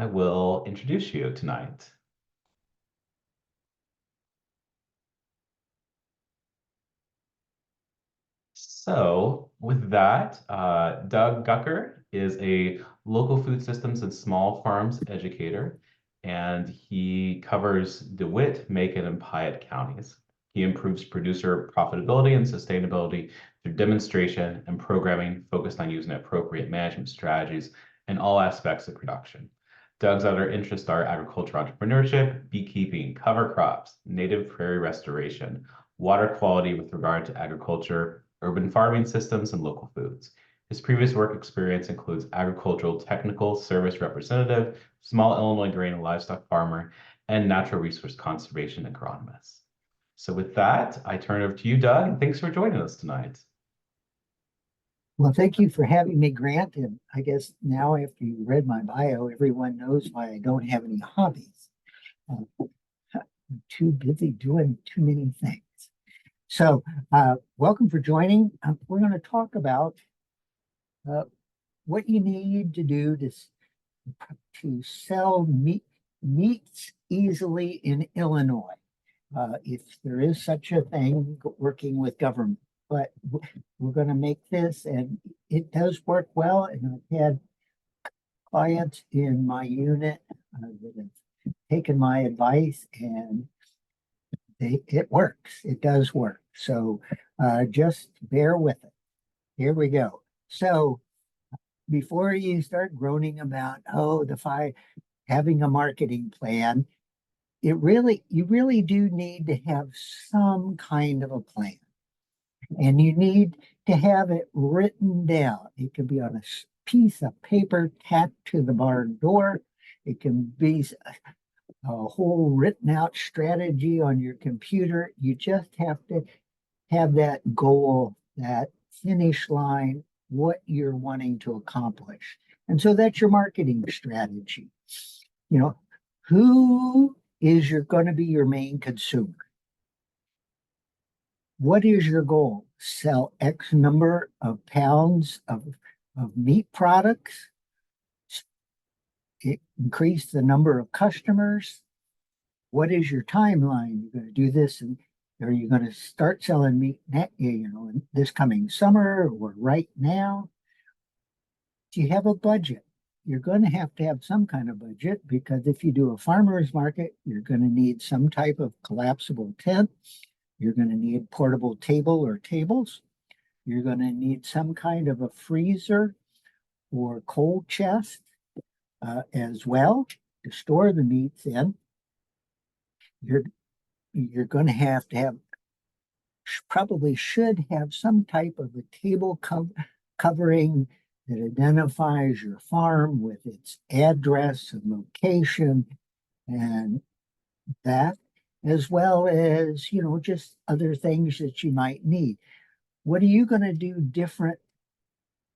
I will introduce you tonight. So with that, Doug Gucker is a local food systems and small farms educator, and he covers DeWitt, Macon, and Piatt counties. He improves producer profitability and sustainability through demonstration and programming focused on using appropriate management strategies in all aspects of production. Doug's other interests are agricultural entrepreneurship, beekeeping, cover crops, native prairie restoration, water quality with regard to agriculture, urban farming systems, and local foods. His previous work experience includes agricultural technical service representative, small Illinois grain and livestock farmer, and natural resource conservation agronomist. So with that, I turn it over to you, Doug, and thanks for joining us tonight. Well, thank you for having me, Grant. And I guess now, after you read my bio, everyone knows why I don't have any hobbies. I'm too busy doing too many things. So, welcome for joining. We're going to talk about what you need to do to sell meats easily in Illinois, if there is such a thing, working with government. But we're going to make this, and it does work well. And I've had clients in my unit that have taken my advice, and it works. It does work. So just bear with it. Here we go. So before you start groaning about, having a marketing plan, you really do need to have some kind of a plan. And you need to have it written down. It can be on a piece of paper tacked to the barn door. It can be a whole written out strategy on your computer. You just have to have that goal, that finish line, what you're wanting to accomplish. And so that's your marketing strategy. You know, who is going to be your main consumer? What is your goal? Sell X number of pounds of meat products, increase the number of customers. What is your timeline? You're going to do this, and are you going to start selling meat, in this coming summer or right now? Do you have a budget? You're going to have some kind of budget, because if you do a farmer's market, you're going to need some type of collapsible tent. You're going to need portable table or tables. You're going to need some kind of a freezer or cold chest as well to store the meats in. You're going to have probably should have some type of a table covering that identifies your farm with its address and location, and that, as well as, just other things that you might need. What are you going to do differently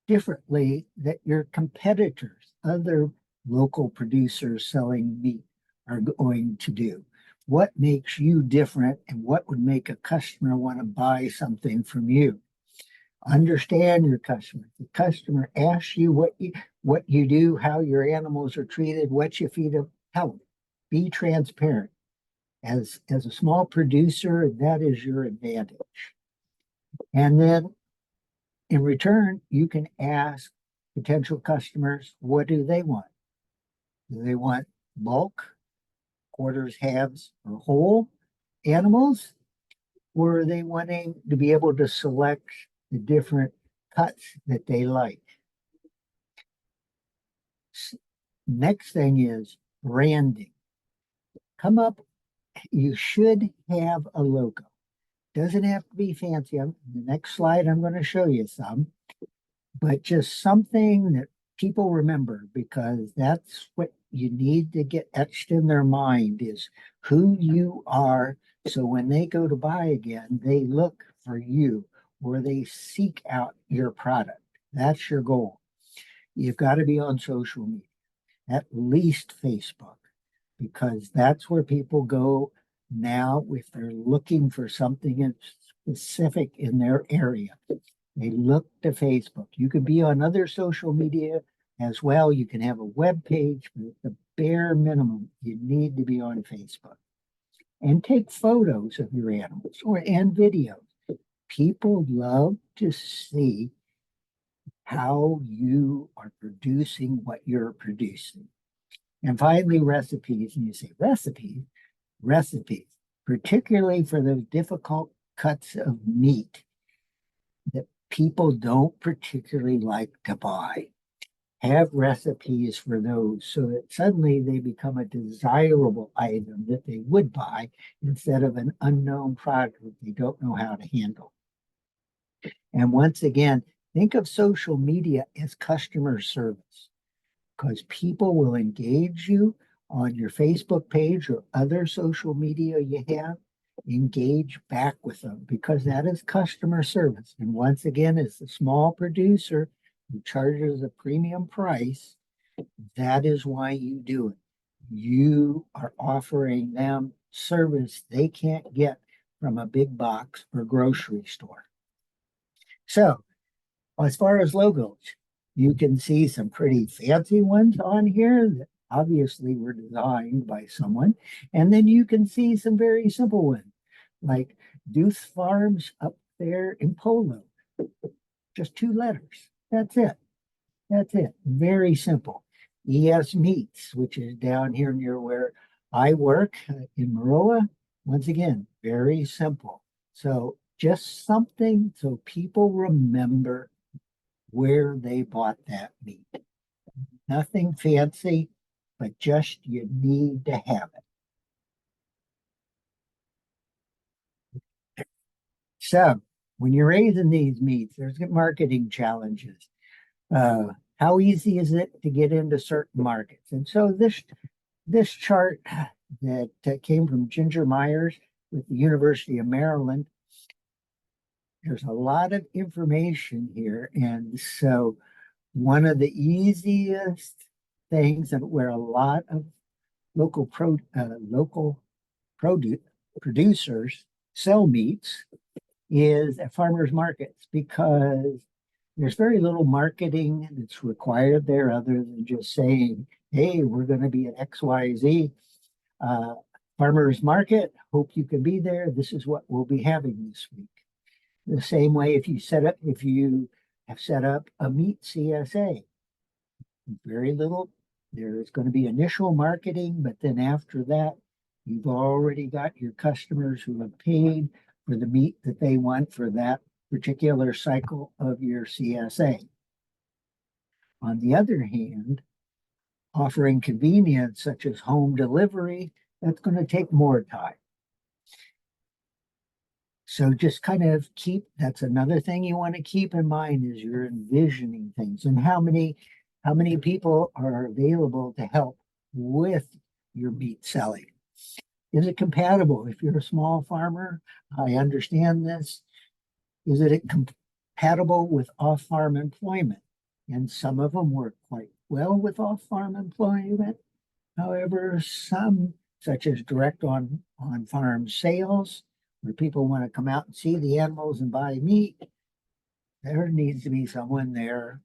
that your competitors, other local producers selling meat, are going to do? What makes you different, and what would make a customer want to buy something from you? Understand your customer. If the customer asks you what you do, how your animals are treated, what you feed them, tell them. Be transparent. As a small producer, that is your advantage. And then in return, you can ask potential customers, what do they want? Do they want bulk, quarters, halves, or whole animals? Or are they wanting to be able to select the different cuts that they like? Next thing is branding. You should have a logo. Doesn't have to be fancy. The next slide, I'm going to show you some, but just something that people remember, because that's what you need to get etched in their mind, is who you are. So when they go to buy again, they look for you, or they seek out your product. That's your goal. You've got to be on social media, at least Facebook, because that's where people go now if they're looking for something specific in their area. They look to Facebook. You could be on other social media As well, you can have a web page, but at the bare minimum, you need to be on Facebook and take photos of your animals and videos. People love to see how you are producing what you're producing. And finally, recipes. And you say, recipes, particularly for those difficult cuts of meat that people don't particularly like to buy. Have recipes for those so that suddenly they become a desirable item that they would buy instead of an unknown product that they don't know how to handle. And once again, think of social media as customer service because people will engage you on your Facebook page or other social media you have. Engage back with them because that is customer service. And once again, as a small producer who charges a premium price, that is why you do it. You are offering them service they can't get from a big box or grocery store. So, as far as logos, you can see some pretty fancy ones on here that obviously were designed by someone. And then you can see some very simple ones like Deuce Farms up there in Polo. Just 2 letters. That's it. That's it. Very simple. ES Meats, which is down here near where I work in Maroa. Once again, very simple. So just something so people remember where they bought that meat. Nothing fancy, but just you need to have it. So when you're raising these meats, there's marketing challenges. How easy is it to get into certain markets? And so this chart that came from Ginger Myers with the University of Maryland, there's a lot of information here. And so one of the easiest things and where a lot of local producers sell meats is at farmers markets because there's very little marketing that's required there other than just saying, hey, we're going to be at XYZ farmers market. Hope you can be there. This is what we'll be having this week. The same way if you have set up a meat CSA, very little. There's going to be initial marketing, but then after that, you've already got your customers who have paid for the meat that they want for that particular cycle of your CSA. On the other hand, offering convenience such as home delivery, that's going to take more time. So just kind of that's another thing you want to keep in mind is you're envisioning things and how many people are available to help with your meat selling. Is it compatible? If you're a small farmer, I understand this. Is it compatible with off-farm employment? And some of them work quite well with off-farm employment. However, some, such as direct on-farm sales, where people want to come out and see the animals and buy meat, there needs to be someone there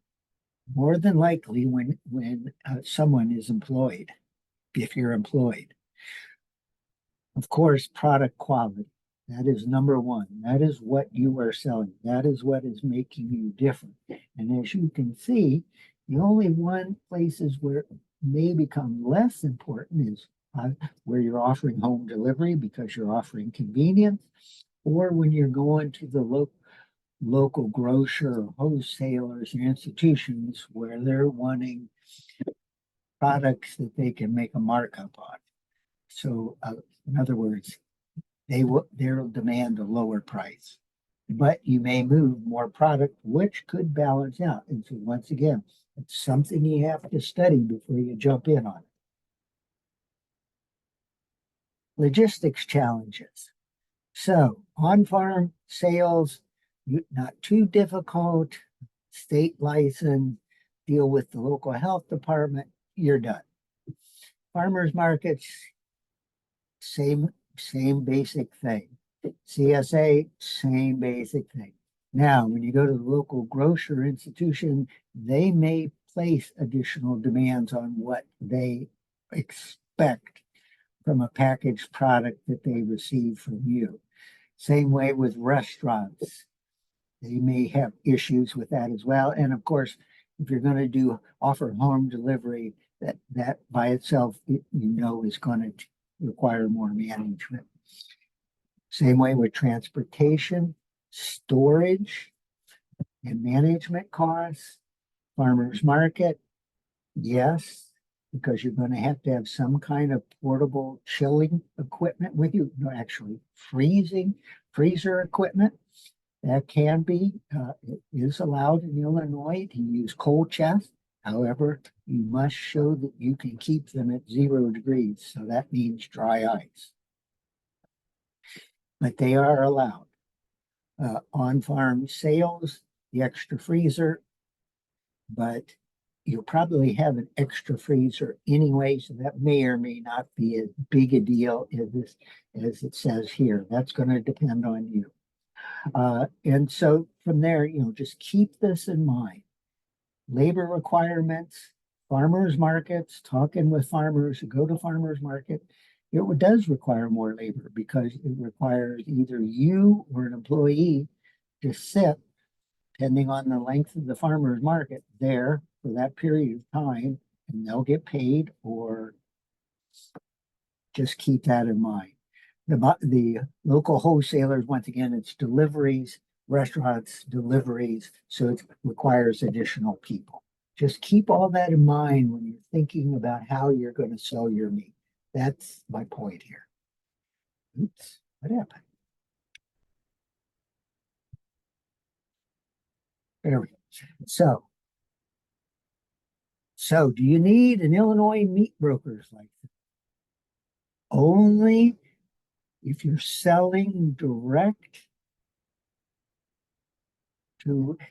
more than likely when someone is employed, if you're employed. Of course, product quality. That is number one. That is what you are selling. That is what is making you different. And as you can see, the only one places where it may become less important is where you're offering home delivery because you're offering convenience, or when you're going to the local grocer or wholesalers and institutions where they're wanting products that they can make a markup on. So, in other words, they'll demand a lower price, but you may move more product, which could balance out. And so, once again, it's something you have to study before you jump in on it. Logistics challenges. So, on-farm sales, not too difficult. State license, deal with the local health department. You're done. Farmers markets, same basic thing. CSA, same basic thing. Now, when you go to the local grocer institution, they may place additional demands on what they expect from a packaged product that they receive from you. Same way with restaurants. They may have issues with that as well. And of course, if you're going to offer home delivery, that by itself, is going to require more management. Same way with transportation, storage, and management costs. Farmers market, yes, because you're going to have some kind of portable chilling equipment with you. No, actually, freezer equipment. That can be, it is allowed in Illinois to use cold chest. However, you must show that you can keep them at 0 degrees. So that means dry ice. But they are allowed. On-farm sales, the extra freezer, but you'll probably have an extra freezer anyway, so that may or may not be as big a deal as it says here. That's going to depend on you. And so from there, just keep this in mind. Labor requirements, farmers markets, talking with farmers who go to farmers market, it does require more labor because it requires either you or an employee to sit, depending on the length of the farmers market, there for that period of time, and they'll get paid, or just keep that in mind. The local wholesalers, once again, it's deliveries, restaurants, deliveries, so it requires additional people. Just keep all that in mind when you're thinking about how you're going to sell your meat. That's my point here. Oops, what happened? There we go. So do you need an Illinois meat broker's license? Only if you're selling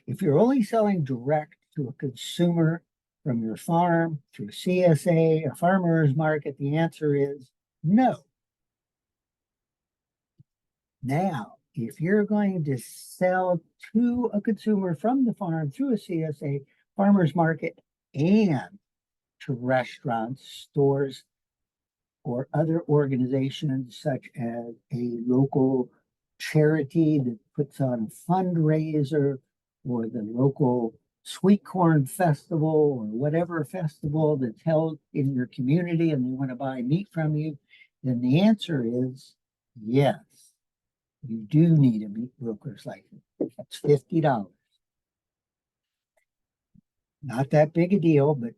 if you're only selling direct to a consumer from your farm to a CSA, a farmer's market, the answer is no. Now, if you're going to sell to a consumer from the farm through a CSA, farmer's market, and to restaurants, stores, or other organizations such as a local charity that puts on a fundraiser, or the local sweet corn festival, or whatever festival that's held in your community and they want to buy meat from you, then the answer is yes, you do need a meat broker's license. That's $50. Not that big a deal, but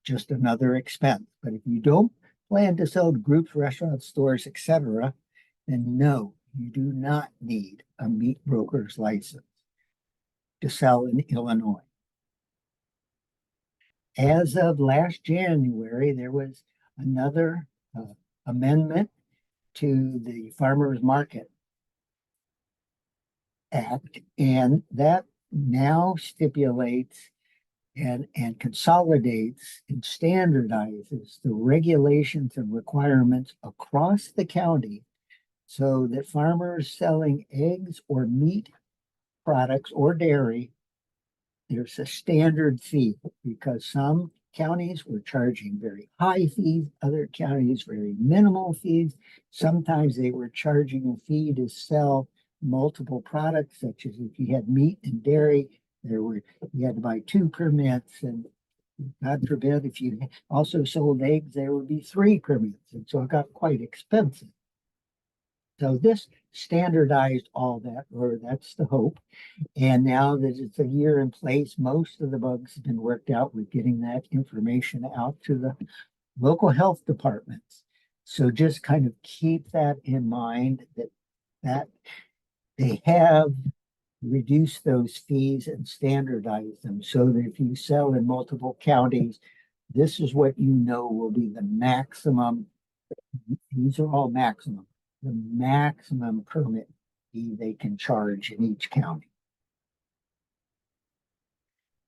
just another expense. But if you don't plan to sell to groups, restaurants, stores, etc., then no, you do not need a meat broker's license to sell in Illinois. As of last January, there was another amendment to the Farmers Market Act, and that now stipulates and consolidates and standardizes the regulations and requirements across the county so that farmers selling eggs or meat products or dairy, there's a standard fee, because some counties were charging very high fees, other counties very minimal fees. Sometimes they were charging a fee to sell multiple products, such as if you had meat and dairy, you had to buy 2 permits, and God forbid, if you also sold eggs, there would be 3 permits. And so it got quite expensive. So this standardized all that, or that's the hope. And now that it's a year in place, most of the bugs have been worked out with getting that information out to the local health departments. So just kind of keep that in mind, that they have reduced those fees and standardized them so that if you sell in multiple counties, this is what will be the maximum. These are all maximum. The maximum permit fee they can charge in each county.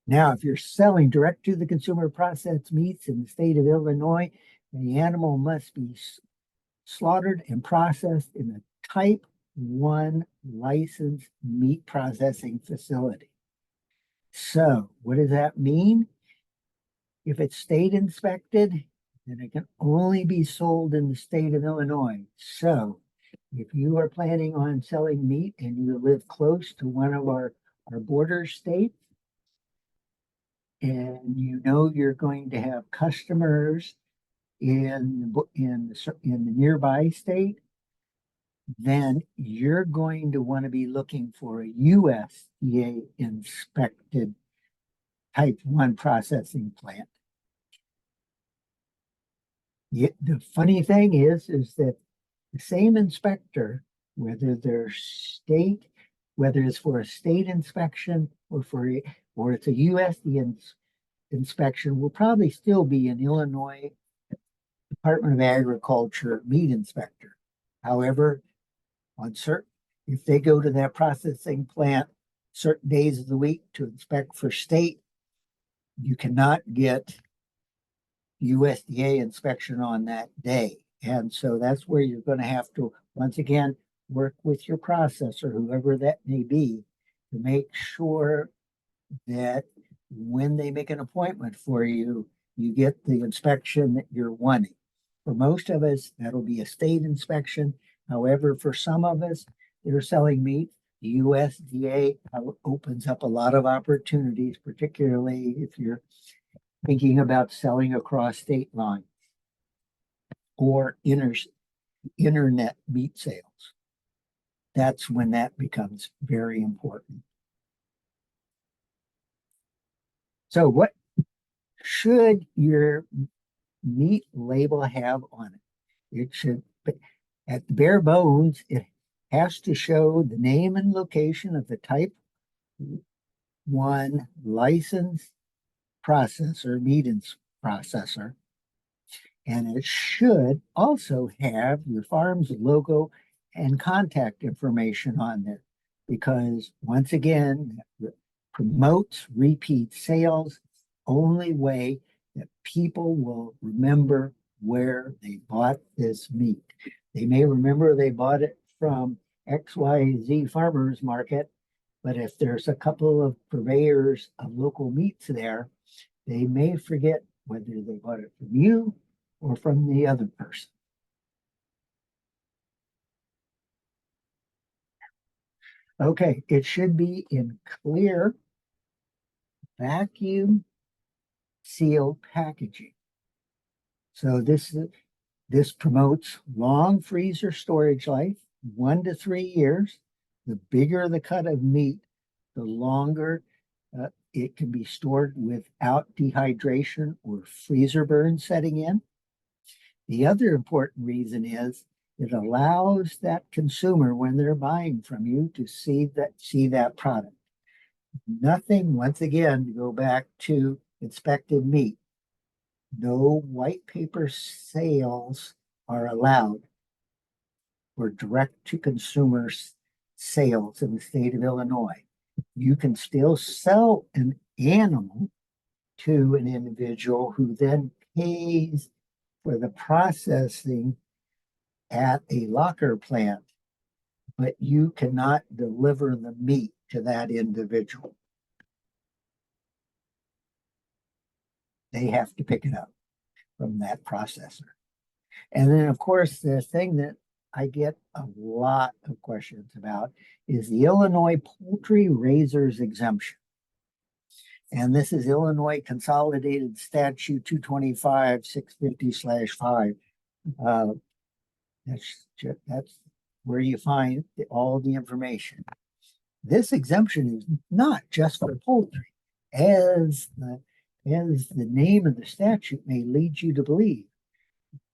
Now, if you're selling direct to the consumer processed meats in the state of Illinois, the animal must be slaughtered and processed in a Type 1 licensed meat processing facility. So what does that mean? If it's state inspected, then it can only be sold in the state of Illinois. So if you are planning on selling meat and you live close to one of our border states, and you know you're going to have customers in the nearby state, then you're going to want to be looking for a USDA inspected type 1 processing plant. The funny thing is that the same inspector, whether they're state, whether it's for a state inspection or it's a USDA inspection, will probably still be an Illinois Department of Agriculture meat inspector. However, on certain, if they go to that processing plant certain days of the week to inspect for state, you cannot get USDA inspection on that day. And so that's where you're going to have to, once again, work with your processor, whoever that may be, to make sure that when they make an appointment for you, you get the inspection that you're wanting. For most of us, that'll be a state inspection. However, for some of us that are selling meat, the USDA opens up a lot of opportunities, particularly if you're thinking about selling across state lines or internet meat sales. That's when that becomes very important. So what should your meat label have on it? It should, at the bare bones, it has to show the name and location of the type 1 licensed processor, meat processor. And it should also have your farm's logo and contact information on there, because once again, it promotes repeat sales. Only way that people will remember where they bought this meat. They may remember they bought it from XYZ farmers market, but if there's a couple of purveyors of local meats there, they may forget whether they bought it from you or from the other person. Okay, it should be in clear, vacuum sealed packaging. So this promotes long freezer storage life, 1 to 3 years. The bigger the cut of meat, the longer it can be stored without dehydration or freezer burn setting in. The other important reason is it allows that consumer, when they're buying from you, to see that product. Nothing, once again, to go back to inspected meat, no white paper sales are allowed for direct to consumer sales in the state of Illinois. You can still sell an animal to an individual who then pays for the processing at a locker plant, but you cannot deliver the meat to that individual. They have to pick it up from that processor. And then, of course, the thing that I get a lot of questions about is the Illinois Poultry Raisers Exemption. And this is Illinois Consolidated Statute 225-650/5. That's where you find all the information. This exemption is not just for poultry, as the name of the statute may lead you to believe.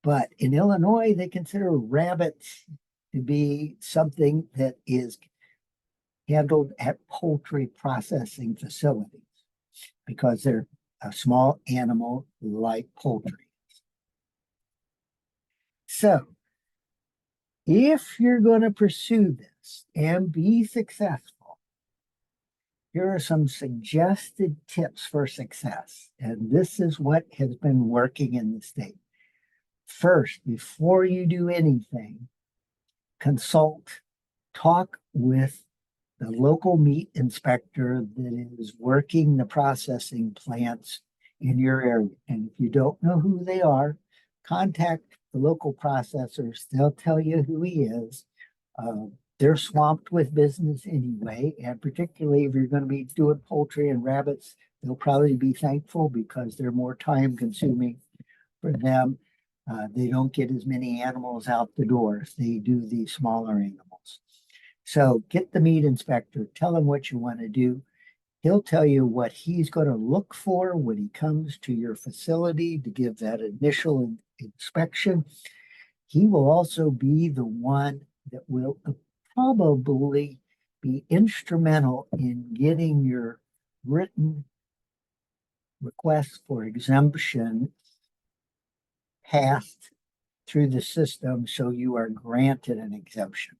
But in Illinois, they consider rabbits to be something that is handled at poultry processing facilities because they're a small animal like poultry. So if you're going to pursue this and be successful, here are some suggested tips for success. And this is what has been working in the state. First, before you do anything, talk with the local meat inspector that is working the processing plants in your area. And if you don't know who they are, contact the local processors. They'll tell you who he is. They're swamped with business anyway, and particularly if you're going to be doing poultry and rabbits, they'll probably be thankful because they're more time consuming for them. They don't get as many animals out the door as they do the smaller animals. So get the meat inspector, tell him what you want to do. He'll tell you what he's going to look for when he comes to your facility to give that initial inspection. He will also be the one that will probably be instrumental in getting your written request for exemption passed through the system so you are granted an exemption.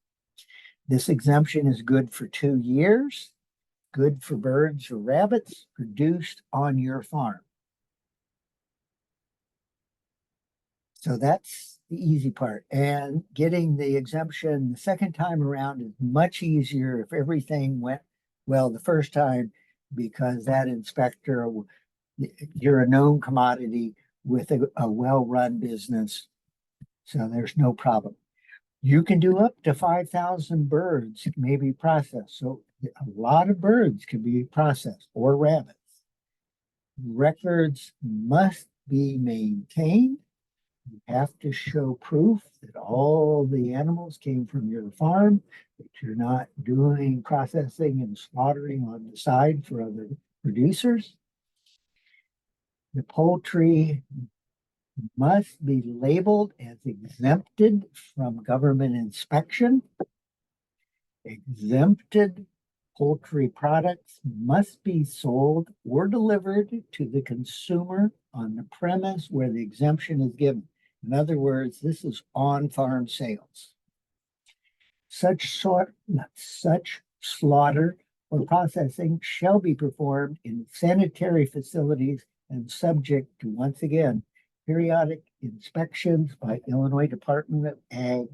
This exemption is good for 2 years, good for birds or rabbits produced on your farm. So that's the easy part. And getting the exemption the second time around is much easier if everything went well the first time, because that inspector, you're a known commodity with a well-run business. So there's no problem. You can do up to 5,000 birds may be processed. So a lot of birds can be processed, or rabbits. Records must be maintained. You have to show proof that all the animals came from your farm, that you're not doing processing and slaughtering on the side for other producers. The poultry must be labeled as exempted from government inspection. Exempted poultry products must be sold or delivered to the consumer on the premise where the exemption is given. In other words, this is on-farm sales. Such slaughter or processing shall be performed in sanitary facilities and subject to, once again, periodic inspections by Illinois Department of Ag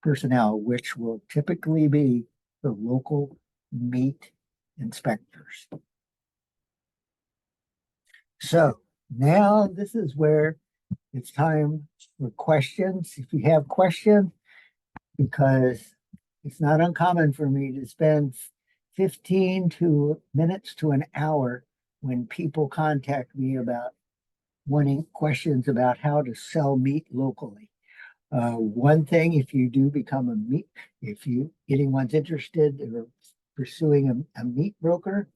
personnel, which will typically be the local meat inspectors. So now this is where it's time for questions. If you have questions, because it's not uncommon for me to spend 15 minutes to an hour when people contact me about wanting questions about how to sell meat locally. One thing, if you do become a meat, if anyone's interested or pursuing a meat broker,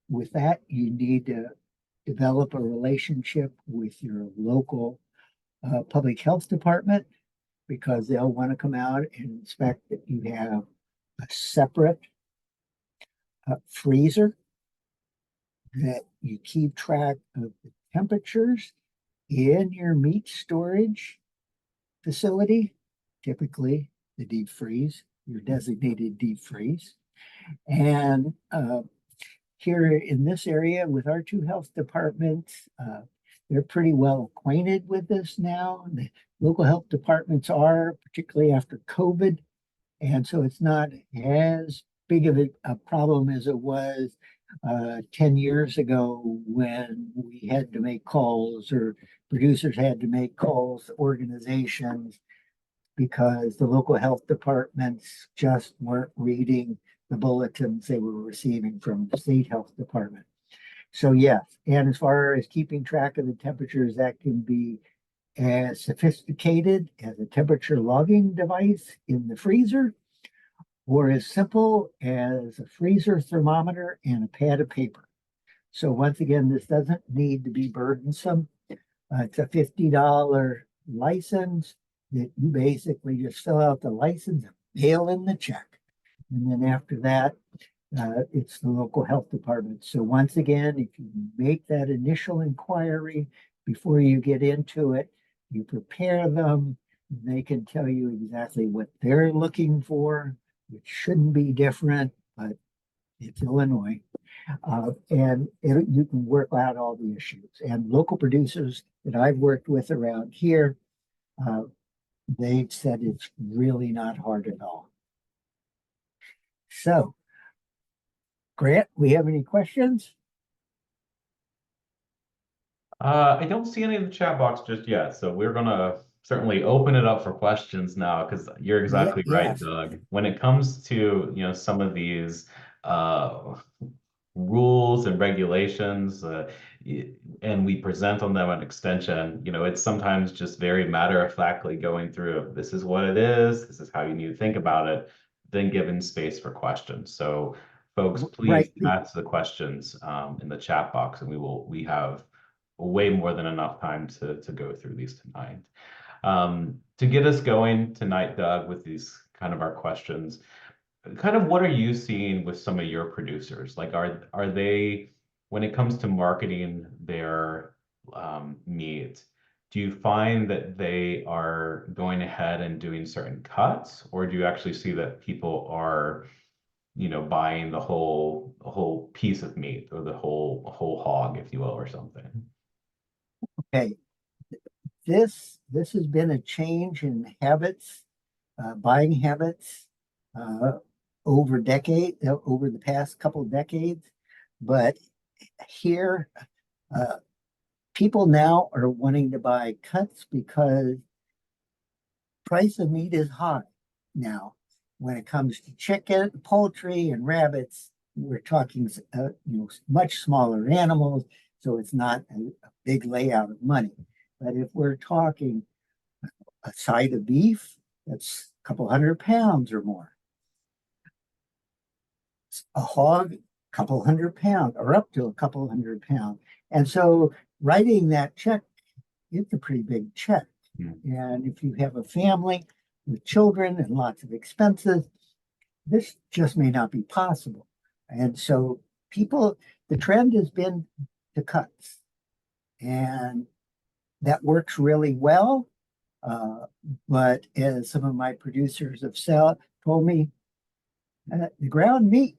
with that, you need to develop a relationship with your local public health department, because they'll want to come out and inspect that you have a separate freezer, that you keep track of the temperatures in your meat storage facility, typically the deep freeze, your designated deep freeze. And here in this area with our 2 health departments, they're pretty well acquainted with this now. The local health departments are, particularly after COVID. And so it's not as big of a problem as it was 10 years ago, when we had to make calls, or producers had to make calls to organizations, because the local health departments just weren't reading the bulletins they were receiving from the state health department. So yes, and as far as keeping track of the temperatures, that can be as sophisticated as a temperature logging device in the freezer, or as simple as a freezer thermometer and a pad of paper. So once again, this doesn't need to be burdensome. It's a $50 license that you basically just fill out the license and mail in the check. And then after that, it's the local health department. So once again, if you make that initial inquiry before you get into it, you prepare them, they can tell you exactly what they're looking for, which shouldn't be different, but it's Illinois. And you can work out all the issues. And local producers that I've worked with around here, they've said it's really not hard at all. So, Grant, we have any questions? I don't see any in the chat box just yet, so we're gonna certainly open it up for questions now because you're Yeah, exactly right, yes. Doug. When it comes to, some of these uh, rules and regulations, and we present on them an extension, it's sometimes just very matter-of-factly going through, this is what it is, this is how you need to think about it, then giving space for questions. So folks, please Right. ask the questions in the chat box, and we have way more than enough time to go through these tonight. To get us going tonight, Doug, with these kind of our questions, kind of what are you seeing with some of your producers? Like, are they, when it comes to marketing their meat, do you find that they are going ahead and doing certain cuts, or do you actually see that people are, buying the whole piece of meat or the whole hog, if you will, or something? Okay. This has been a change in habits, buying habits, uh, over the past couple of decades. But here, uh, people now are wanting to buy cuts because price of meat is high now. When it comes to chicken, poultry, and rabbits, we're talking much smaller animals, so it's not a big layout of money. But if we're talking a side of beef, that's a couple 100 pounds or more. A hog, a couple 100 pounds, or up to a couple 100 pounds. And so writing that check, it's a pretty big check. Hmm. And if you have a family with children and lots of expenses, this just may not be possible. And so the trend has been to cuts, and that works really well. Uh, but as some of my producers have told me, the ground meat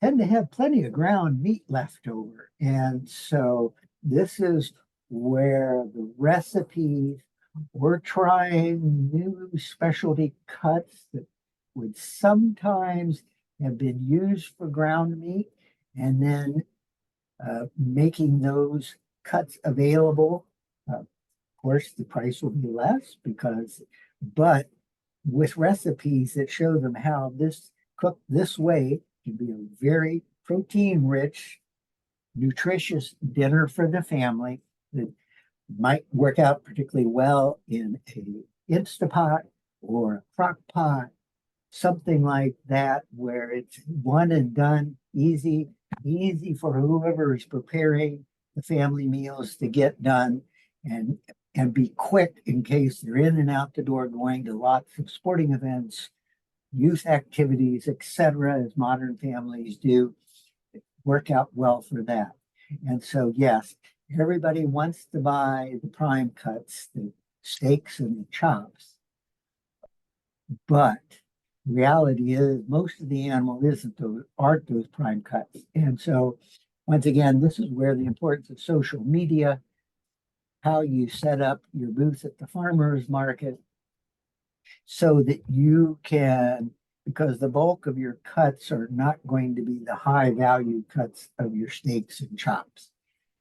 tend to have plenty of ground meat left over. And so this is where the recipes, we're trying new specialty cuts that would sometimes have been used for ground meat, and then making those cuts available. Of course, the price will be less but with recipes that show them how this cooked this way can be a very protein rich, nutritious dinner for the family that might work out particularly well in a Instapot or a crock pot, something like that, where it's one and done, easy for whoever is preparing the family meals to get done and and be quick in case they're in and out the door going to lots of sporting events, youth activities, etc., as modern families do, work out well for that. And so, yes, everybody wants to buy the prime cuts, the steaks and the chops, but reality is most of the animal aren't those prime cuts. And so, once again, this is where the importance of social media, how you set up your booth at the farmers market, so that you can, because the bulk of your cuts are not going to be the high value cuts of your steaks and chops.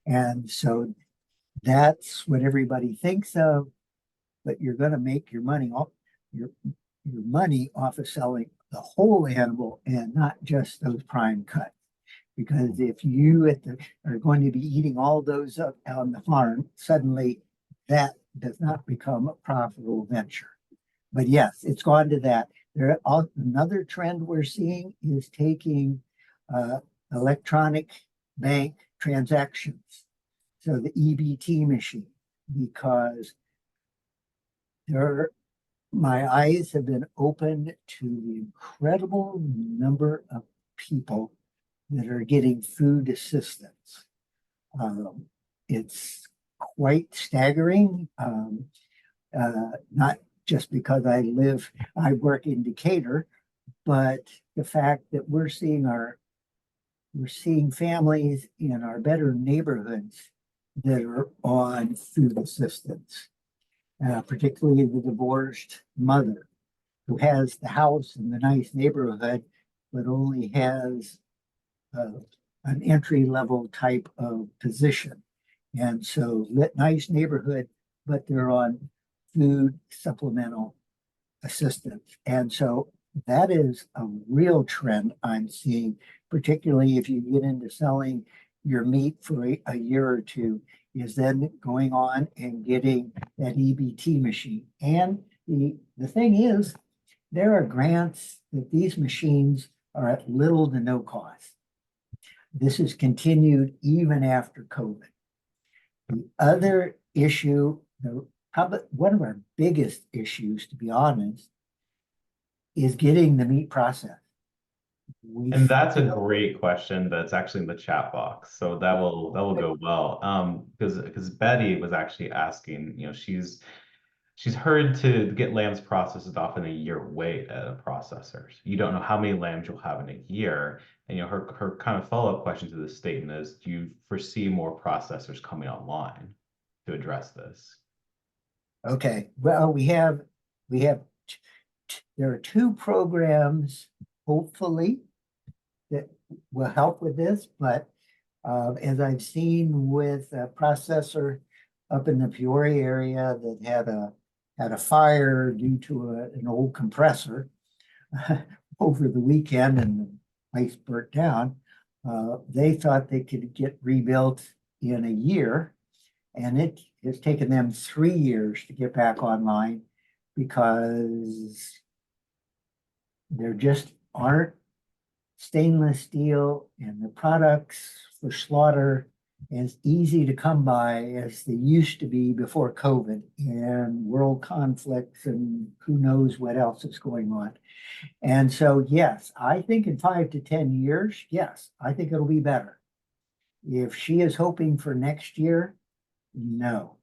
And so that's what everybody thinks of, but you're going to make your money off of selling the whole animal and not just those prime cuts. Because if you are going to be eating all those up on the farm, suddenly that does not become a profitable venture. But yes, it's gone to that. Another trend we're seeing is taking uh, electronic bank transactions, so the EBT machine, because there, my eyes have been opened to the incredible number of people that are getting food assistance. Um, it's quite staggering. Not just because I work in Decatur, but the fact that we're seeing families in our better neighborhoods that are on food assistance, particularly the divorced mother who has the house in the nice neighborhood, but only has uh, an entry level type of position. And so nice neighborhood, but they're on food supplemental assistance. And so that is a real trend I'm seeing, particularly if you get into selling your meat for a year or two, is then going on and getting that EBT machine. And the thing is, there are grants that these machines are at little to no cost. This has continued even after COVID. The other issue, probably one of our biggest issues, to be honest, is getting the meat processed. We And that's a fail. great question that's actually in the chat box. So that will go well. Because Betty was actually asking, she's heard to get lambs processed is often a year wait at a processor. So you don't know how many lambs you'll have in a year. And her kind of follow-up question to this statement is, do you foresee more processors coming online to address this? Okay, well, we have there are two programs, hopefully, that will help with this, but as I've seen with a processor up in the Peoria area that had a fire due to an old compressor over the weekend and the place burnt down. They thought they could get rebuilt in a year, and it has taken them 3 years to get back online because there just aren't stainless steel and the products for slaughter as easy to come by as they used to be before COVID and world conflicts and who knows what else is going on. And so, yes, I think in 5 to 10 years, yes, I think it'll be better. If she is hoping for next year, no.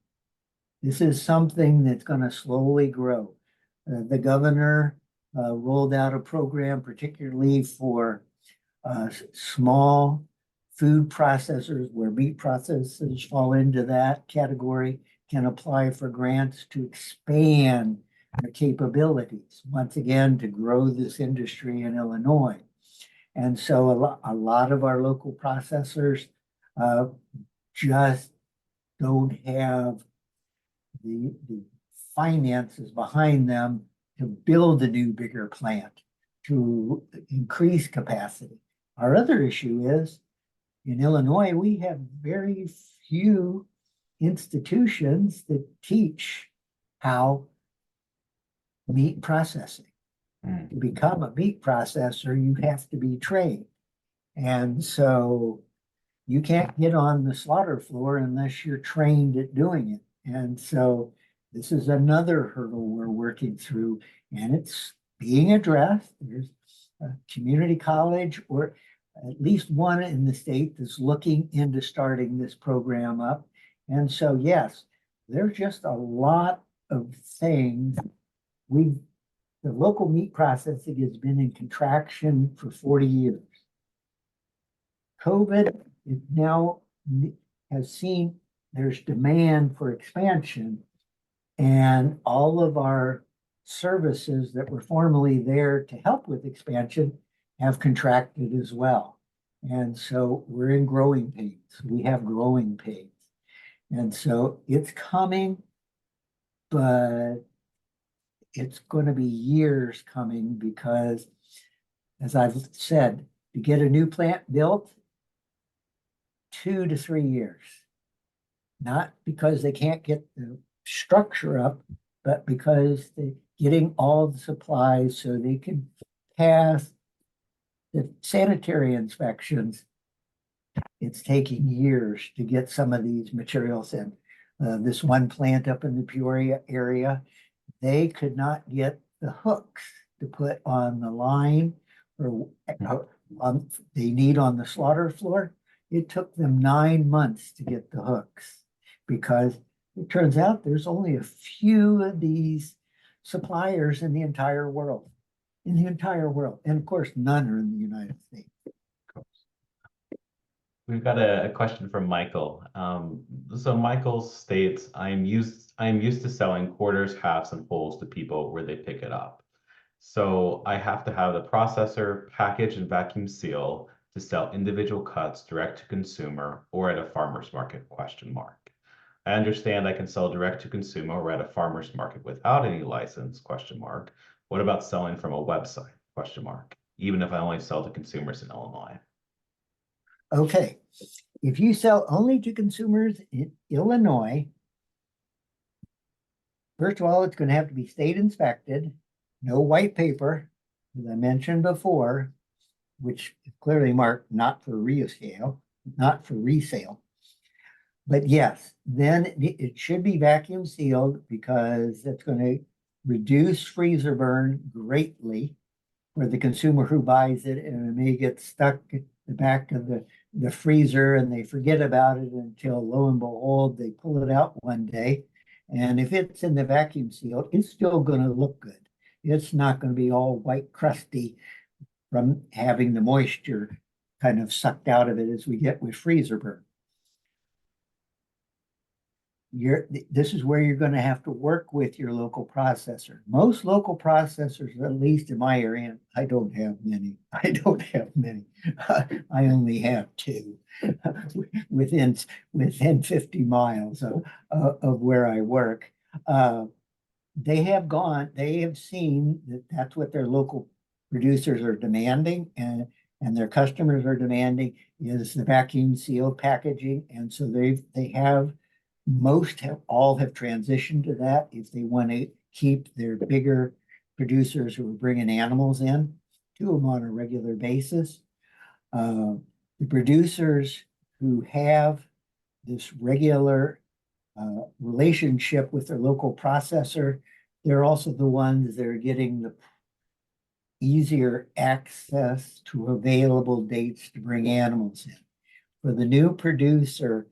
This is something that's going to slowly grow. The governor rolled out a program, particularly for small food processors, where meat processors fall into that category, can apply for grants to expand their capabilities, once again, to grow this industry in Illinois. And so a lot of our local processors uh, just don't have the finances behind them to build a new, bigger plant, to increase capacity. Our other issue is in Illinois, we have very few institutions that teach how meat processing. To become a meat processor, you have to be trained. And so you can't get on the slaughter floor unless you're trained at doing it. And so this is another hurdle we're working through, and it's being addressed. There's a community college, or at least one in the state, that's looking into starting this program up. And so, yes, there's just a lot of things. The local meat processing has been in contraction for 40 years. COVID now has seen there's demand for expansion, and all of our services that were formerly there to help with expansion have contracted as well. And so we're in growing pains. We have growing pains. And so it's coming, but it's going to be years coming because, as I've said, to get a new plant built, 2 to 3 years. Not because they can't get the structure up, but because they're getting all the supplies so they can pass the sanitary inspections. It's taking years to get some of these materials in. This one plant up in the Peoria area, they could not get the hooks to put on the line or they need on the slaughter floor. It took them 9 months to get the hooks because it turns out there's only a few of these suppliers in the entire world. And of course, none are in the United States. We've got a question from Michael. So Michael states, I am used to selling quarters, halves, and wholes to people where they pick it up. So I have to have the processor package and vacuum seal to sell individual cuts direct to consumer or at a farmer's market, question mark. I understand I can sell direct to consumer or at a farmer's market without any license, question mark. What about selling from a website, question mark, even if I only sell to consumers in Illinois? Okay, if you sell only to consumers in Illinois, first of all, it's going to have to be state inspected, no white paper, as I mentioned before, which is clearly marked not for resale, not for resale. But yes, then it should be vacuum sealed because that's going to reduce freezer burn greatly for the consumer who buys it, and it may get stuck at the back of the freezer and they forget about it until lo and behold, they pull it out one day. And if it's in the vacuum seal, it's still going to look good. It's not going to be all white crusty from having the moisture kind of sucked out of it as we get with freezer burn. This is where you're going to have to work with your local processor. Most local processors, at least in my area, I don't have many. I don't have many. I only have two within 50 miles of where I work. They have seen that that's what their local producers are demanding, and their customers are demanding is the vacuum sealed packaging. And so they have all have transitioned to that if they want to keep their bigger producers who are bringing animals in to them on a regular basis. The producers who have this regular relationship with their local processor, they're also the ones that are getting the easier access to available dates to bring animals in. For the new producer,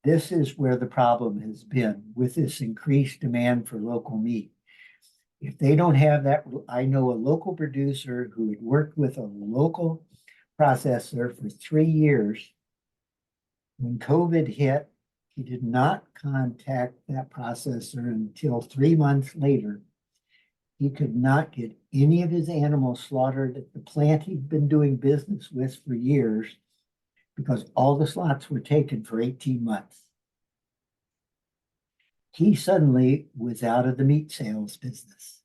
this is where the problem has been with this increased demand for local meat. If they don't have that, I know a local producer who had worked with a local processor for 3 years. When COVID hit, he did not contact that processor until 3 months later. He could not get any of his animals slaughtered at the plant he'd been doing business with for years because all the slots were taken for 18 months. He suddenly was out of the meat sales business.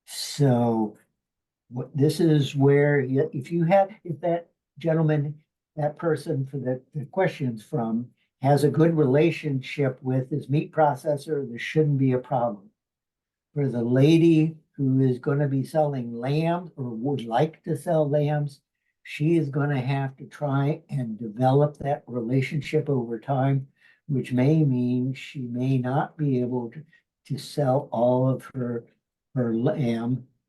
So this is where if that gentleman, that person for the questions from, has a good relationship with his meat processor, there shouldn't be a problem. For the lady who is going to be selling lambs or would like to sell lambs, she is going to have to try and develop that relationship over time, which may mean she may not be able to sell all of her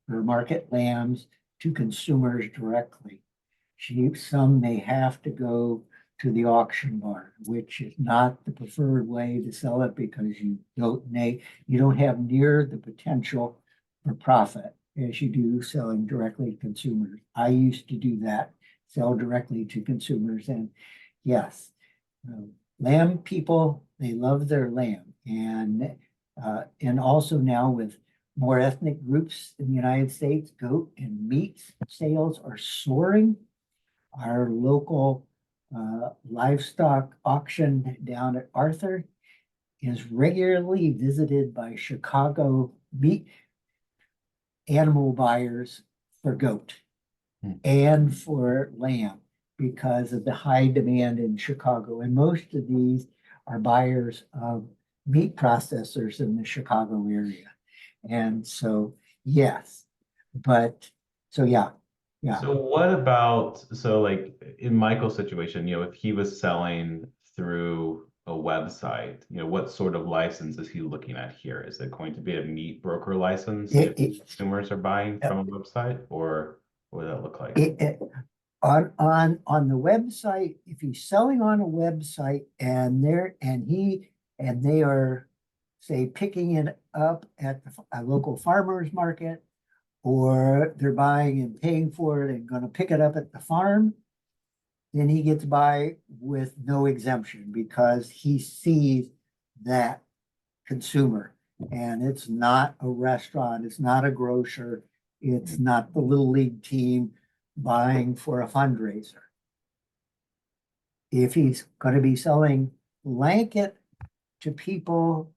market lambs to consumers directly. Some may have to go to the auction barn, which is not the preferred way to sell it because you don't have near the potential for profit as you do selling directly to consumers. I used to do that, sell directly to consumers, and yes, lamb people, they love their lamb, and also now with more ethnic groups in the United States, goat and meat sales are soaring. Our local livestock auction down at Arthur is regularly visited by Chicago meat animal buyers for goat and for lamb because of the high demand in Chicago. And most of these are buyers of meat processors in the Chicago area. And so, yes, but so yeah. So what about, so like in Michael's situation, if he was selling through a website, what sort of license is he looking at here? Is it going to be a meat broker license if consumers are buying from a website, or what would that look like? On the website, if he's selling on a website and they are, say, picking it up at a local farmer's market, or they're buying and paying for it and going to pick it up at the farm, then he gets by with no exemption because he sees that consumer. And it's not a restaurant, it's not a grocer, it's not the Little League team buying for a fundraiser. If he's going to be selling blanket to people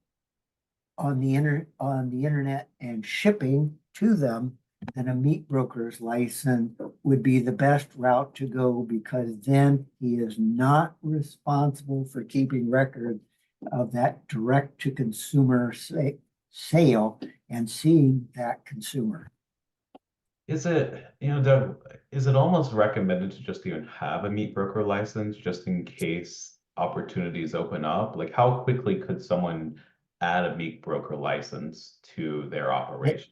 on the internet and shipping to them, then a meat broker's license would be the best route to go, because then he is not responsible for keeping record of that direct to consumer sale and seeing that consumer. Is it, Doug, is it almost recommended to just even have a meat broker license just in case opportunities open up? Like, how quickly could someone add a meat broker license to their operation?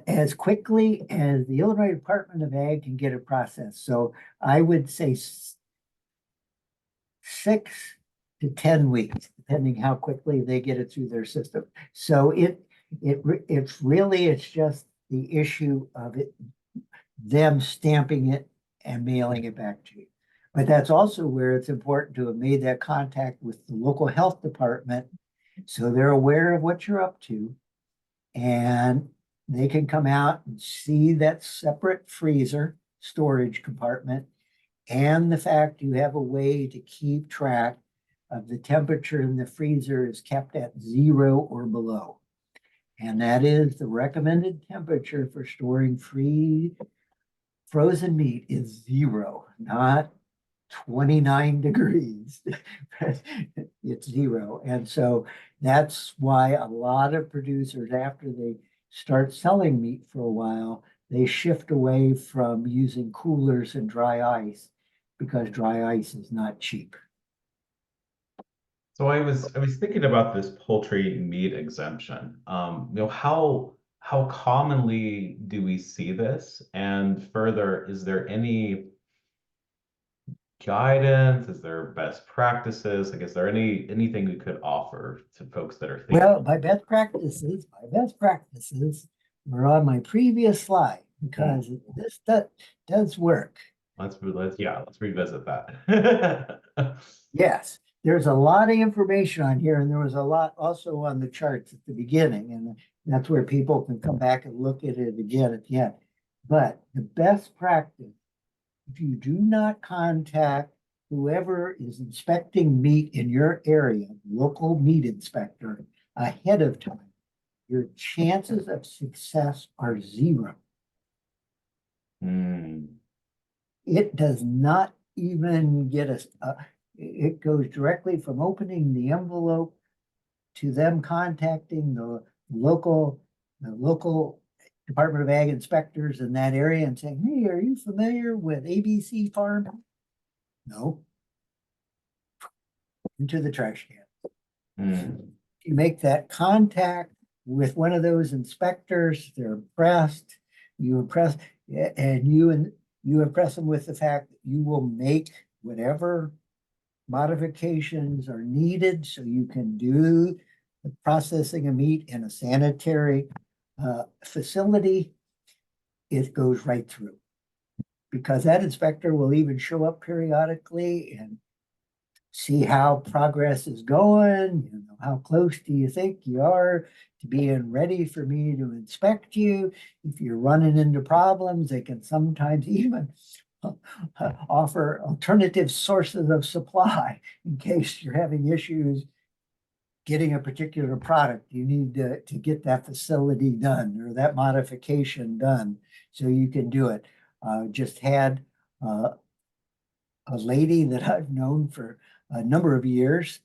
As quickly as the Illinois Department of Ag can get it processed. So I would say 6 to 10 weeks, depending how quickly they get it through their system. So it's just the issue of them stamping it and mailing it back to you. But that's also where it's important to have made that contact with the local health department, so they're aware of what you're up to, and they can come out and see that separate freezer storage compartment, and the fact you have a way to keep track of the temperature in the freezer is kept at 0 or below. And that is the recommended temperature for storing frozen meat is 0, not 29 degrees. It's 0. And so that's why a lot of producers, after they start selling meat for a while, they shift away from using coolers and dry ice, because dry ice is not cheap. So I was thinking about this poultry meat exemption. How commonly do we see this? And further, is there any guidance? Is there best practices? Like, is there anything we could offer to folks that are thinking? Well, by best practices, we're on my previous slide, because this does work. Let's revisit that. Yes, there's a lot of information on here, and there was a lot also on the charts at the beginning, and that's where people can come back and look at it again at the end. But the best practice, if you do not contact whoever is inspecting meat in your area, local meat inspector, ahead of time, your chances of success are 0. Hmm. It does not even get us, it goes directly from opening the envelope to them contacting the local Department of Ag inspectors in that area and saying, hey, are you familiar with ABC Farm? No. Into the trash can. Hmm. You make that contact with one of those inspectors, they're impressed, you impress, and you impress them with the fact that you will make whatever modifications are needed so you can do the processing of meat in a sanitary facility. It goes right through, because that inspector will even show up periodically and see how progress is going. How close do you think you are to being ready for me to inspect you? If you're running into problems, they can sometimes even offer alternative sources of supply in case you're having issues getting a particular product. You need to get that facility done or that modification done so you can do it. Just had a lady that I've known for a number of years,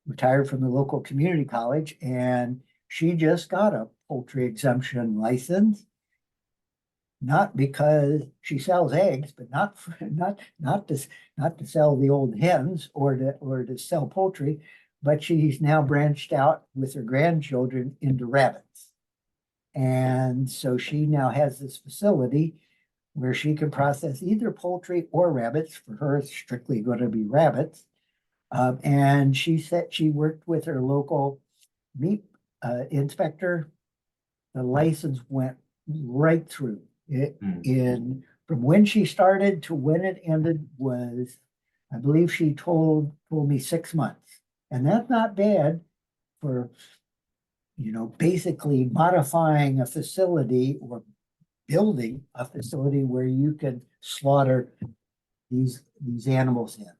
retired from the local community college, and she just got a poultry exemption license. Not because she sells eggs, but not to sell the old hens or to sell poultry, but she's now branched out with her grandchildren into rabbits. And so she now has this facility where she can process either poultry or rabbits. For her, it's strictly going to be rabbits. And she said she worked with her local meat inspector. The license went right through. From when she started to when it ended was, I believe she told me 6 months. And that's not bad for, basically modifying a facility or building a facility where you can slaughter these animals in.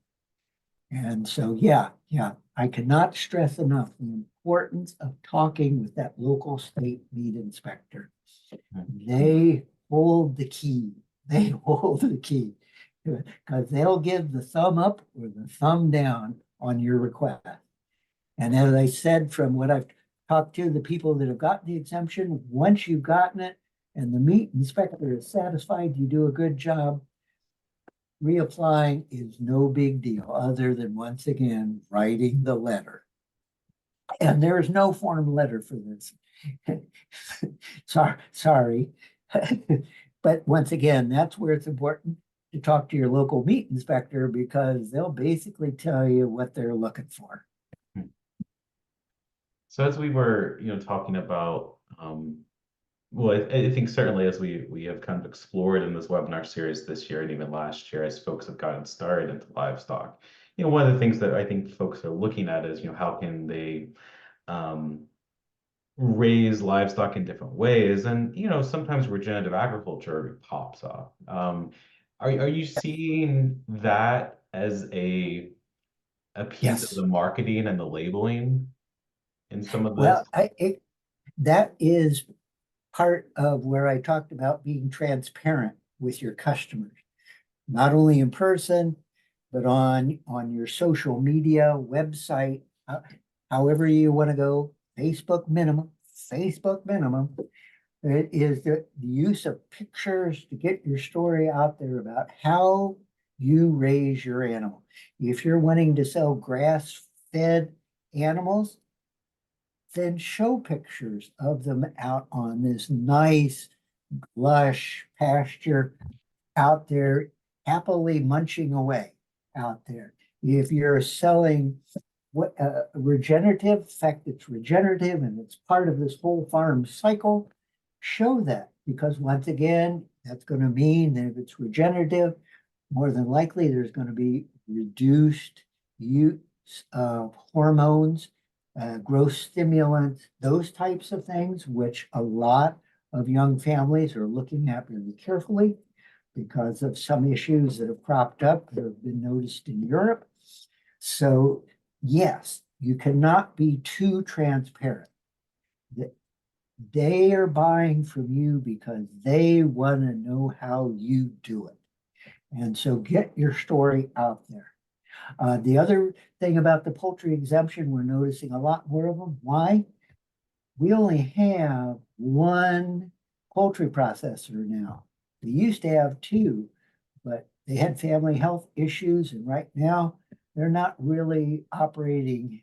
And so, yeah, I cannot stress enough the importance of talking with that local state meat inspector. They hold the key. They hold the key because they'll give the thumb up or the thumb down on your request. And as I said, from what I've talked to the people that have gotten the exemption, once you've gotten it and the meat inspector is satisfied you do a good job, reapplying is no big deal other than once again writing the letter. And there is no form letter for this. Sorry. But once again, that's where it's important to talk to your local meat inspector because they'll basically tell you what they're looking for. So as we were, talking about, well, I think certainly as we have kind of explored in this webinar series this year and even last year, as folks have gotten started into livestock, one of the things that I think folks are looking at is, how can they um, raise livestock in different ways, and sometimes regenerative agriculture pops up. Are you seeing that as a piece of Yes. the marketing and the labeling in some of this? Well, that is part of where I talked about being transparent with your customers, not only in person, but on your social media, website, however you want to go, Facebook minimum. It is the use of pictures to get your story out there about how you raise your animal. If you're wanting to sell grass-fed animals, then show pictures of them out on this nice, lush pasture out there, happily munching away out there. If you're selling what regenerative, fact it's regenerative and it's part of this whole farm cycle, show that because once again, that's going to mean that if it's regenerative, more than likely there's going to be reduced use of hormones, growth stimulants, those types of things, which a lot of young families are looking at really carefully because of some issues that have cropped up that have been noticed in Europe. So yes, you cannot be too transparent. They are buying from you because they want to know how you do it. And so get your story out there. The other thing about the poultry exemption, we're noticing a lot more of them. Why? We only have one poultry processor now. They used to have two, but they had family health issues, and right now they're not really operating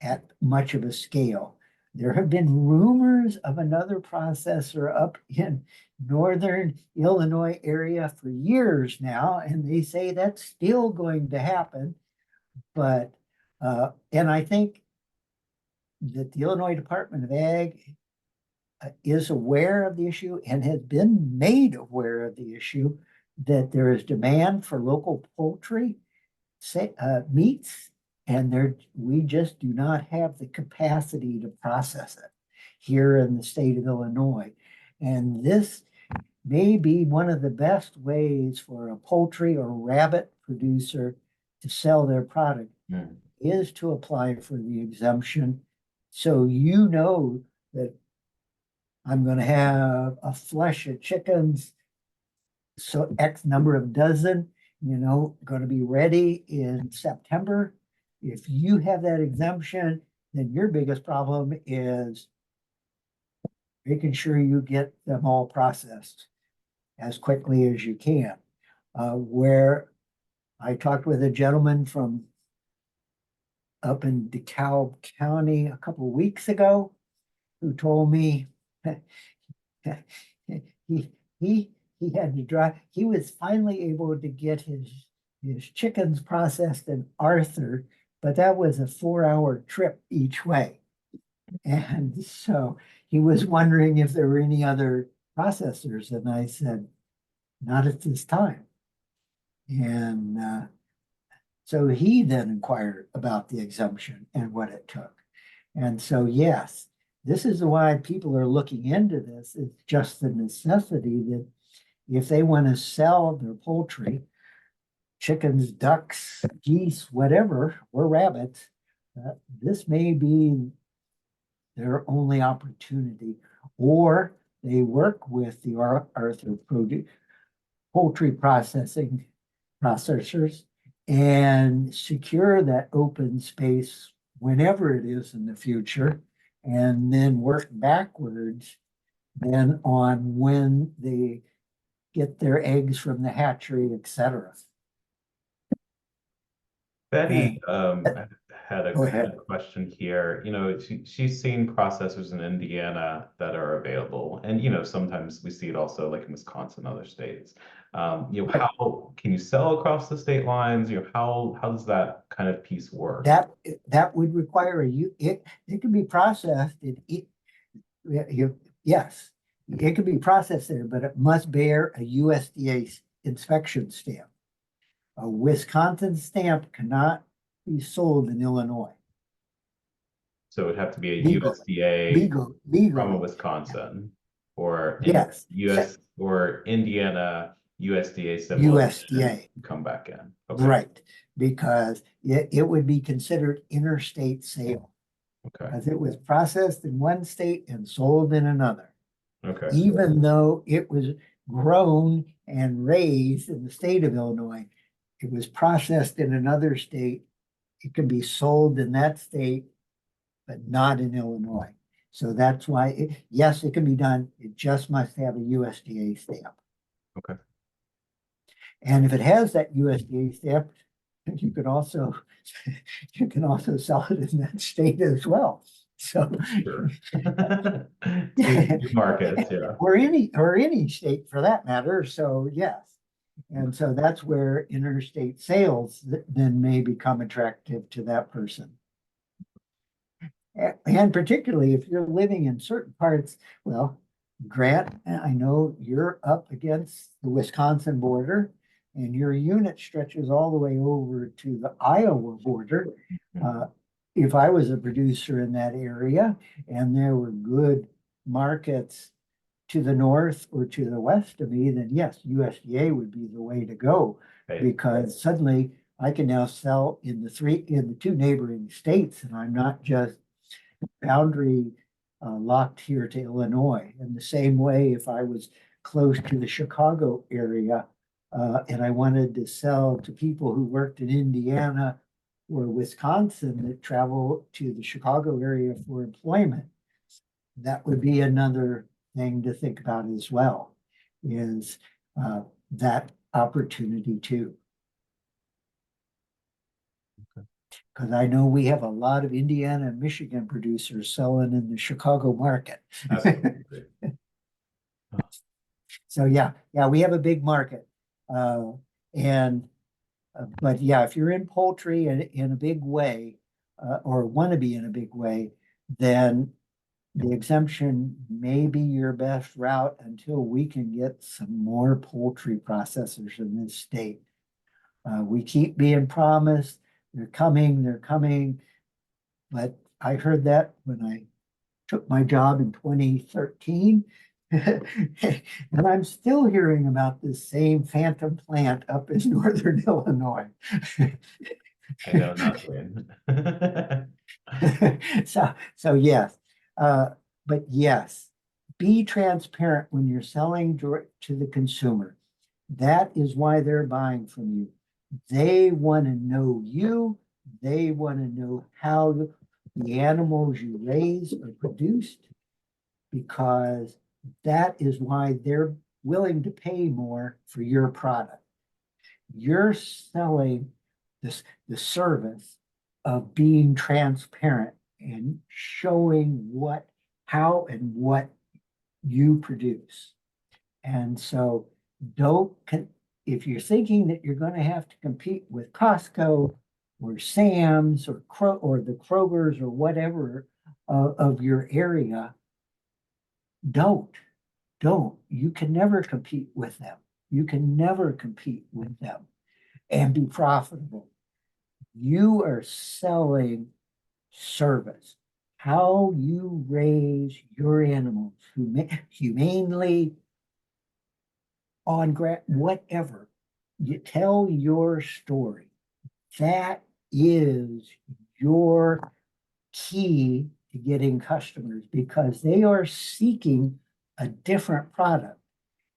at much of a scale. There have been rumors of another processor up in northern Illinois area for years now, and they say that's still going to happen. But and I think that the Illinois Department of Ag is aware of the issue and has been made aware of the issue that there is demand for local poultry meats, and we just do not have the capacity to process it here in the state of Illinois. And this may be one of the best ways for a poultry or rabbit producer to sell their product is to apply for the exemption. So you know that I'm going to have a flush of chickens, so X number of dozen, going to be ready in September. If you have that exemption, then your biggest problem is making sure you get them all processed as quickly as you can. Where I talked with a gentleman from up in DeKalb County a couple of weeks ago who told me he he had to drive. He was finally able to get his chickens processed in Arthur, but that was a 4-hour trip each way. And so he was wondering if there were any other processors, and I said, not at this time. And so he then inquired about the exemption and what it took. And so, yes, this is why people are looking into this. It's just the necessity that if they want to sell their poultry chickens, ducks, geese, whatever, or rabbits, this may be their only opportunity. Or they work with the arthropod poultry processors and secure that open space whenever it is in the future, and then work backwards then on when they get their eggs from the hatchery, etc. Betty And had go had ahead. a question here. She's seen processors in Indiana that are available, and sometimes we see it also like in Wisconsin and other states. How can you sell across the state lines? How does that kind of piece work? That that would require it can be processed yes, it can be processed there, but it must bear a USDA inspection stamp. A Wisconsin stamp cannot be sold in Illinois. So it would have to be a Legal, USDA from a legally. Wisconsin, or in Yes, US or Indiana USDA similar and USDA, come back in. Okay. right? Because it would be considered interstate sale Okay. because it was processed in one state and sold in another. Okay. Even though it was grown and raised in the state of Illinois, it was processed in another state. It can be sold in that state, but not in Illinois. So that's why, yes, it can be done. It just must have a USDA stamp. Okay. And if it has that USDA stamp, you can also you can also sell it in that state as well. So Sure. Two markets, yeah. or any state for that matter. So yes. And so that's where interstate sales then may become attractive to that person. And particularly if you're living in certain parts, well, Grant, I know you're up against the Wisconsin border and your unit stretches all the way over to the Iowa border. Uh, if I was a producer in that area and there were good markets to the north or to the west of me, then yes, USDA would be the way to go Right. because suddenly I can now sell in the two neighboring states, and I'm not just boundary locked here to Illinois. In the same way, if I was close to the Chicago area and I wanted to sell to people who worked in Indiana or Wisconsin that travel to the Chicago area for employment, that would be another thing to think about as well, is that opportunity too. Because I know we have a lot of Indiana and Michigan producers selling in the Chicago market. Absolutely. So yeah, we have a big market. And but yeah, if you're in poultry in a big way, or want to be in a big way, then the exemption may be your best route until we can get some more poultry processors in this state. We keep being promised they're coming, but I heard that when I took my job in 2013. And I'm still hearing about this same phantom plant up in northern Illinois. I know nothing. So yes, but yes, be transparent when you're selling direct to the consumer. That is why they're buying from you. They want to know you. They want to know how the animals you raise are produced, because that is why they're willing to pay more for your product. You're selling the service of being transparent and showing how and what you produce. And so don't, if you're thinking that you're going to have to compete with Costco or Sam's or the Kroger's or whatever of your area, don't. You can never compete with them. You can never compete with them and be profitable. You are selling service, how you raise your animals humanely, on whatever. You tell your story. That is your key to getting customers because they are seeking a different product.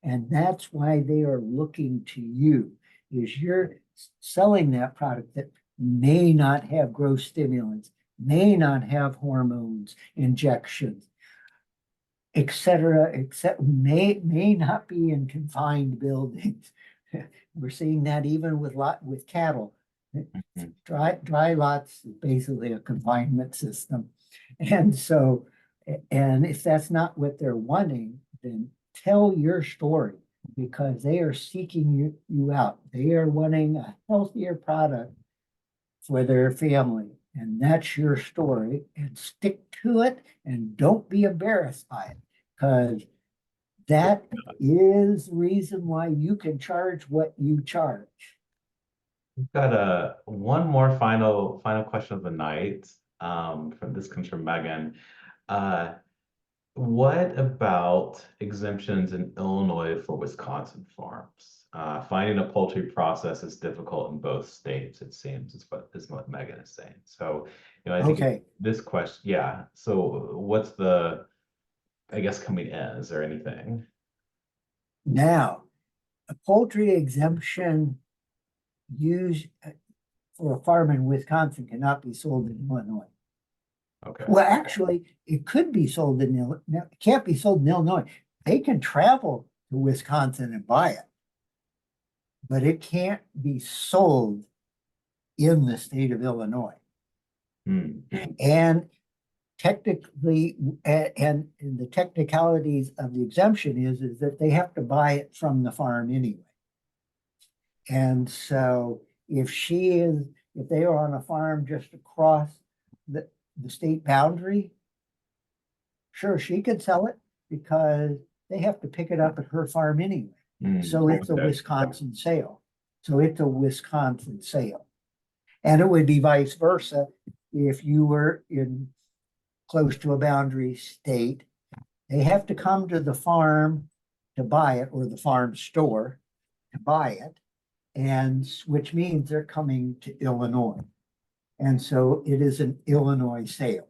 And that's why they are looking to you, is you're selling that product that may not have growth stimulants, may not have hormones, injections, etc., except may not be in confined buildings. We're seeing that even with cattle. Mhm. Dry lots is basically a confinement system. And so, and if that's not what they're wanting, then tell your story because they are seeking you out. They are wanting a healthier product for their family. And that's your story. And stick to it and don't be embarrassed by it because that is the reason why you can charge what you charge. We've got a one more final question of the night. From this comes from Megan. Uh, what about exemptions in Illinois for Wisconsin farms? Finding a poultry process is difficult in both states, it seems, is what Megan is saying. So, I think Okay, this question, yeah. So what's the, I guess, coming in? Is there anything? now a poultry exemption used for a farm in Wisconsin cannot be sold in Illinois. Okay. Well, actually, it could be sold in Illinois. It can't be sold in Illinois. They can travel to Wisconsin and buy it, but it can't be sold in the state of Illinois. Hmm. And technically, and the technicalities of the exemption is that they have to buy it from the farm anyway. And so if they are on a farm just across the state boundary, sure, she could sell it because they have to pick it up at her farm anyway. So it's a Okay. Wisconsin sale. So it's a Wisconsin sale. And it would be vice versa if you were in close to a boundary state. They have to come to the farm to buy it or the farm store to buy it. And which means they're coming to Illinois. And so it is an Illinois sale.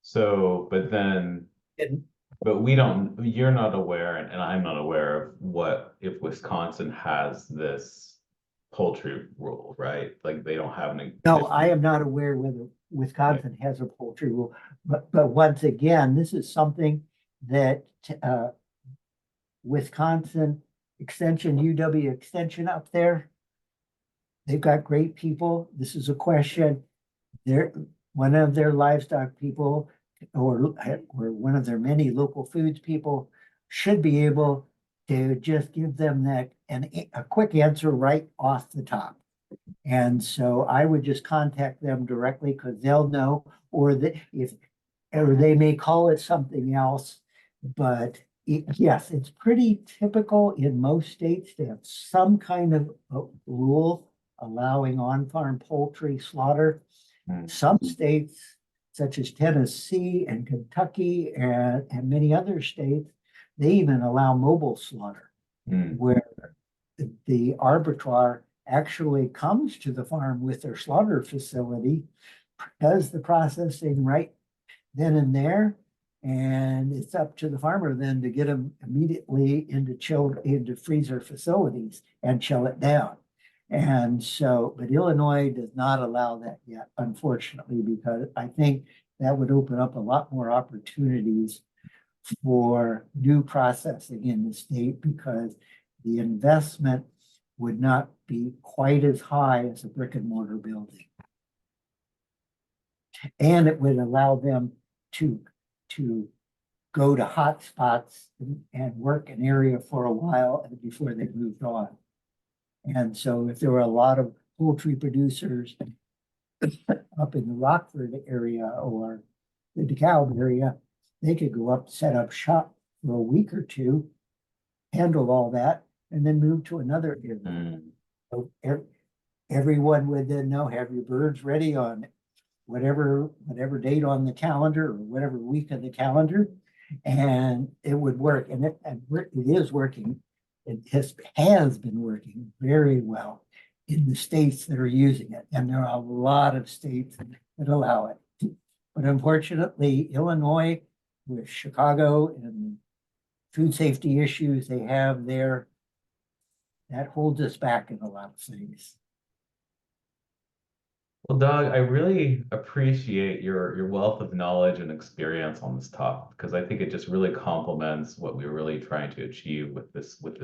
So, And but you're not aware, and I'm not aware of what if Wisconsin has this poultry rule, right? Like they don't have any. no, I am not aware whether Wisconsin has a poultry rule, but once again, this is something that Wisconsin Extension, UW Extension up there, they've got great people. This is a question. They're one of their livestock people or one of their many local foods people should be able to just give them that and a quick answer right off the top. And so I would just contact them directly because they'll know, or they may call it something else. But yes, it's pretty typical in most states to have some kind of rule allowing on-farm poultry slaughter. Hmm. Some states, such as Tennessee and Kentucky and many other states, they even allow mobile slaughter, Hmm. where the arbitrage actually comes to the farm with their slaughter facility, does the processing right then and there, and it's up to the farmer then to get them immediately into freezer facilities and chill it down. And so, but Illinois does not allow that yet, unfortunately, because I think that would open up a lot more opportunities for new processing in the state because the investment would not be quite as high as a brick and mortar building. And it would allow them to go to hot spots and work an area for a while before they moved on. And so if there were a lot of poultry producers up in the Rockford area or the DeKalb area, they could go up, set up shop for a week or two, handle all that, and then move to another area. Hmm. So everyone would then know, have your birds ready on whatever date on the calendar or whatever week of the calendar, and it would work. And it is working. it has been working very well in the states that are using it. And there are a lot of states that allow it. But unfortunately, Illinois, with Chicago and food safety issues they have there, that holds us back in a lot of things. Well, Doug, I really appreciate your wealth of knowledge and experience on this topic because I think it just really complements what we're really trying to achieve with this web.